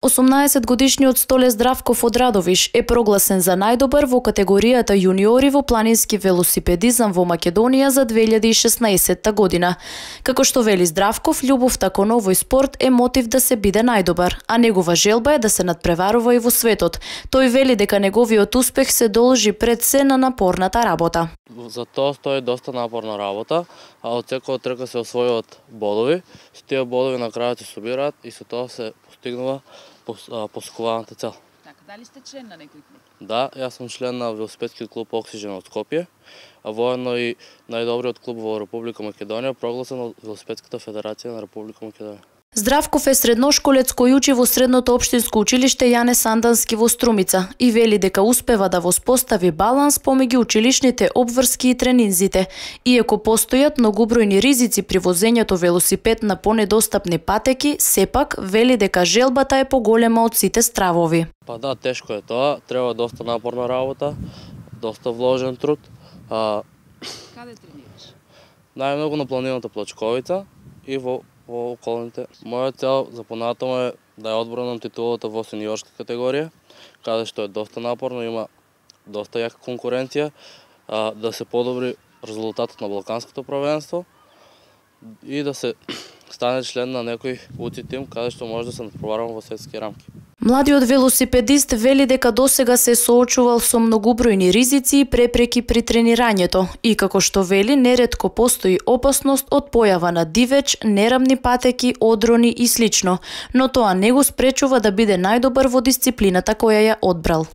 18-годишниот Столе Здравков од Радовиш е прогласен за најдобар во категоријата јуниори во планински велосипедизам во Македонија за 2016 година. Како што вели Здравков, љубовта кон овој спорт е мотив да се биде најдобар, а негова желба е да се надпреварува и во светот. Тој вели дека неговиот успех се должи пред се на напорната работа. За тоа стои доста напорна работа, а од секоја трка се освојуваат бодови. Со тие бодови на крајот се собираат и со тоа се постигнува посакуваната цел. Така, дали сте член на некој клуб? Да, јас сум член на велосипедски клуб Оксиџен од Скопје, а воедно и најдобриот клуб во Република Македонија, прогласен од Велосипедската федерација на Република Македонија. Здравков е средношколец кој учи во средното општинско училиште Јане Сандански во Струмица и вели дека успева да воспостави баланс помеѓу училишните обврски и тренинзите. Иако постојат многобројни ризици при возењето велосипед на понедостапни патеки, сепак вели дека желбата е поголема од сите стравови. Па да, тешко е тоа, треба доста напорна работа, доста вложен труд. Каде тренираш? Најмногу на планината Плачковица и во околните. Моја цел за понатаму е да ја одбранам титулата во сениорска категорија, каде што е доста напорно, има доста јака конкуренција, да се подобри резултатот на Балканското првенство и да се стане член на некој UCI тим каде што може да се надпреварува во светски рамки. Младиот велосипедист вели дека досега се соочувал со многобројни ризици и препреки при тренирањето и како што вели неретко постои опасност од појава на дивеч, нерамни патеки, одрони и слично, но тоа не го спречува да биде најдобар во дисциплината која ја одбрал.